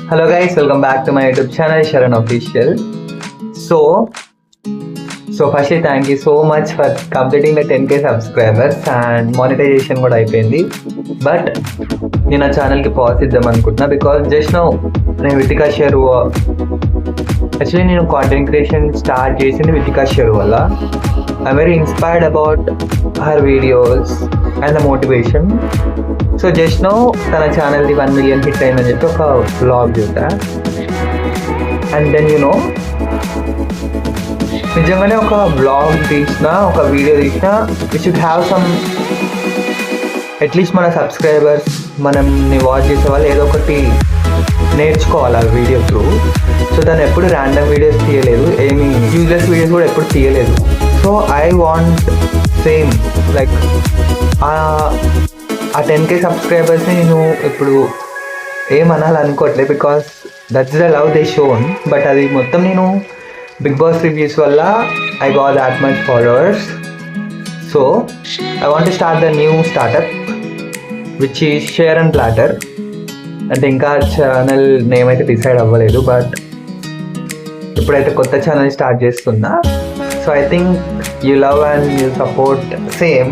Hello guys, welcome back to my YouTube channel Sharan Official. So firstly thank you so much for completing the 10k subscribers and monetization కూడా అయిపోయింది. But నేను ఆ ఛానల్కి pause ఇద్దాం అనుకుంటున్నా because just no నేను Vithika Sheru actually నేను content creation start చేసింది వితికా షేర్ వల్ల. I'm very inspired about her videos and the motivation. So just no తన ఛానల్ది 1 million హిట్ అయిందని చెప్పి ఒక వ్లాగ్ చూసా. అండ్ దెన్ నిజంగానే ఒక వ్లాగ్ తీసిన ఒక వీడియో తీసిన we should have some at least మన సబ్స్క్రైబర్స్ మనల్ని వాచ్ చేసే వాళ్ళు ఏదో ఒకటి నేర్చుకోవాలి ఆ వీడియో త్రూ. సో తను ఎప్పుడు ర్యాండమ్ వీడియోస్ తీయలేదు, ఏమి యూజ్లెస్ వీడియోస్ కూడా ఎప్పుడు తీయలేదు. So I want same like ఆ 10k సబ్స్క్రైబర్స్ని నేను ఇప్పుడు ఏమనాలనుకోవట్లేదు because that's the love they shown. But అది మొత్తం నేను బిగ్ బాస్ రివ్యూస్ వల్ల I got that much followers. So I want to start the new startup which is share and platter. అంటే ఇంకా ఛానల్ నేమ్ అయితే డిసైడ్ అవ్వలేదు, but ఇప్పుడైతే కొత్త ఛానల్ స్టార్ట్ చేస్తున్నా. So I think you love and you support same.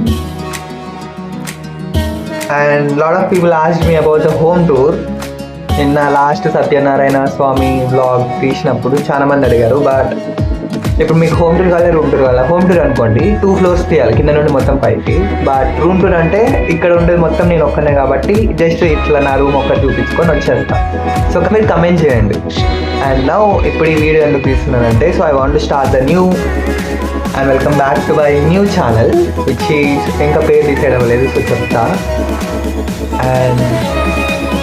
And lot of people asked me about the home tour. నిన్న last Satyanarayana స్వామి vlog తీసినప్పుడు చాలా మంది అడిగారు. బట్ ఇప్పుడు మీకు హోమ్ టూర్ కావాలి, రూమ్ టూర్ కావాలి. హోమ్ టూర్ అనుకోండి 2 floors తీయాలి, కింద నుండి మొత్తం పైకి. బట్ రూమ్ టూర్ అంటే ఇక్కడ ఉండేది మొత్తం నేను ఒక్కనే కాబట్టి జస్ట్ ఇట్లా నా రూమ్ ఒక్కటి చూపించుకొని వచ్చేస్తా. సో మీరు కమెంట్ చేయండి. అండ్ నౌ ఇప్పుడు ఈ వీడియో ఎందుకు తీస్తున్నానంటే so I want to start the new and welcome back to my new channel which is ఇంకా పేరు డిసైడ్ అవ్వలేదు, సో చెప్తా. And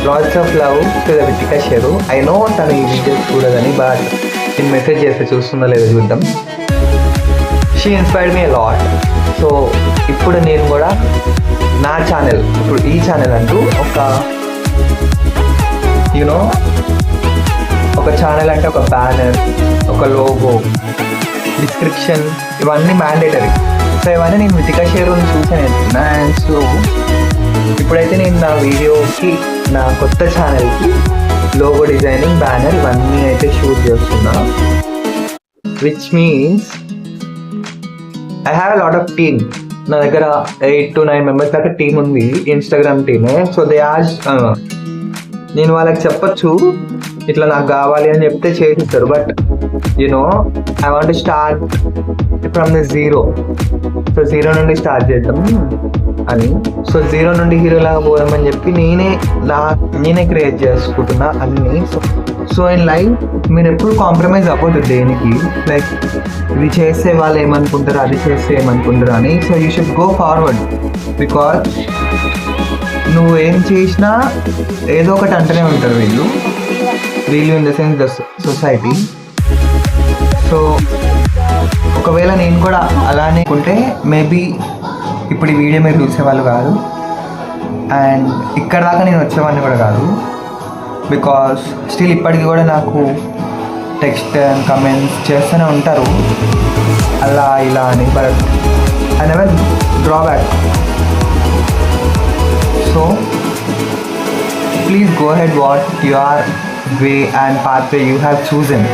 lots of love to the Vithika Sheru. I know తను ఈ వీడియోస్ చూడదని, బట్ నేను మెసేజ్ చేస్తే చూస్తుందో లేదో చూద్దాం. She inspired me lot. So ఇప్పుడు నేను కూడా నా ఛానల్, ఇప్పుడు ఈ ఛానల్ అంటూ ఒక యూనో ఒక ఛానల్ అంటే ఒక బ్యానర్, ఒక లోగో, డిస్క్రిప్షన్ ఇవన్నీ మ్యాండేటరీ. సో ఇవన్నీ నేను వితికా షేర్ చూసాను వెళ్తున్నా. అండ్ సో ఇప్పుడైతే నేను నా వీడియోకి, నా కొత్త ఛానల్కి లోగో డిజైనింగ్, బ్యానర్ ఇవన్నీ అయితే షూట్ చేస్తున్నా. Which means I have lot of team. నా దగ్గర 8 to 9 members దాకా టీమ్ ఉంది, ఇన్స్టాగ్రామ్ టీమే. సో దే ఆజ్ నేను వాళ్ళకి చెప్పచ్చు ఇట్లా నాకు కావాలి అని చెప్తే చేసిస్తారు. But you know I want start from the zero. So zero నుండి స్టార్ట్ చేద్దాం అని. సో జీరో నుండి హీరోలాగా పోదామని చెప్పి నేనే క్రియేట్ చేసుకుంటున్నా అన్నీ. సో ఇన్ లైఫ్ మీరు ఎప్పుడు కాంప్రమైజ్ అవ్వద్దు దేనికి. లైక్ ఇది చేస్తే వాళ్ళు ఏమనుకుంటారు, అది చేస్తే ఏమనుకుంటారు అని. So you should go forward because నువ్వు ఏం చేసినా ఏదో ఒకటి అంటూనే ఉంటారు వీళ్ళు in the sense the society. So ఒకవేళ నేను కూడా అలానే ఉంటే మేబీ ఇప్పుడు ఈ వీడియో మీరు చూసేవాళ్ళు కాదు, అండ్ ఇక్కడ దాకా నేను వచ్చేవాడిని కూడా కాదు. బికాస్ స్టిల్ ఇప్పటికీ కూడా నాకు టెక్స్ట్ అండ్ కమెంట్స్ చేస్తూనే ఉంటారు అలా ఇలా అని. But I never drawback. So please go ahead what your way and path way you have chosen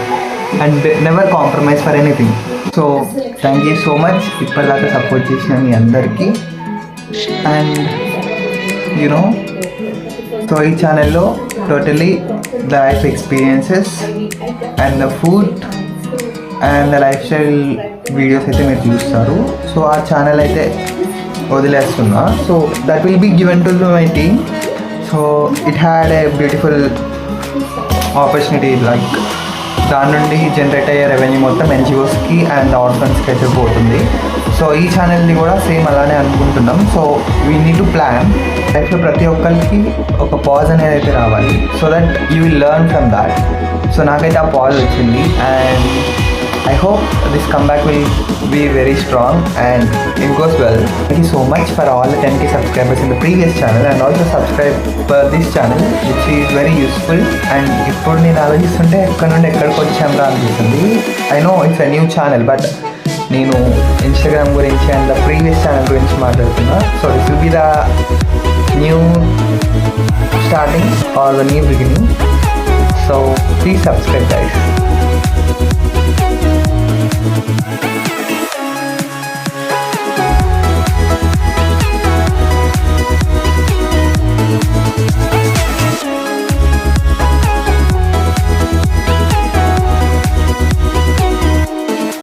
and never compromise for anything. So thank you so much ఇప్పటిదాకా support చేసిన మీ అందరికీ. And you know so ఈ ఛానల్లో totally the life experiences and the food and the lifestyle videos అయితే మీరు చూస్తారు. So ఆ ఛానల్ అయితే వదిలేస్తున్నా. So that will be given to my team. So it had a beautiful opportunity. Like దాని నుండి జనరేట్ అయ్యే రెవెన్యూ మొత్తం ఎన్జిఓస్కి అండ్ ఆర్ఫన్స్కి అయితే పోతుంది. సో ఈ ఛానల్ని కూడా సేమ్ అలానే అనుకుంటున్నాం. So we need to plan. లైఫ్లో ప్రతి ఒక్కరికి ఒక పాజ్ అనేది అయితే రావాలి. So that you will learn from that. So నాకైతే ఆ పాజ్ వచ్చింది. And I hope this comeback will be very strong and it goes well. Thank you so much for all the 10k subscribers in the previous channel and also subscribe for this channel which is very useful. And ఇప్పుడు నేను ఆలోచిస్తుంటే ఎక్కడ నుండి ఎక్కడికి వచ్చాము అనిపిస్తుంది. I know it's a new channel but నేను Instagram గురించి అండ్ ద ప్రీవియస్ ఛానల్ గురించి మాట్లాడుతున్నా. So this will be the new starting or the new beginning. So please subscribe guys.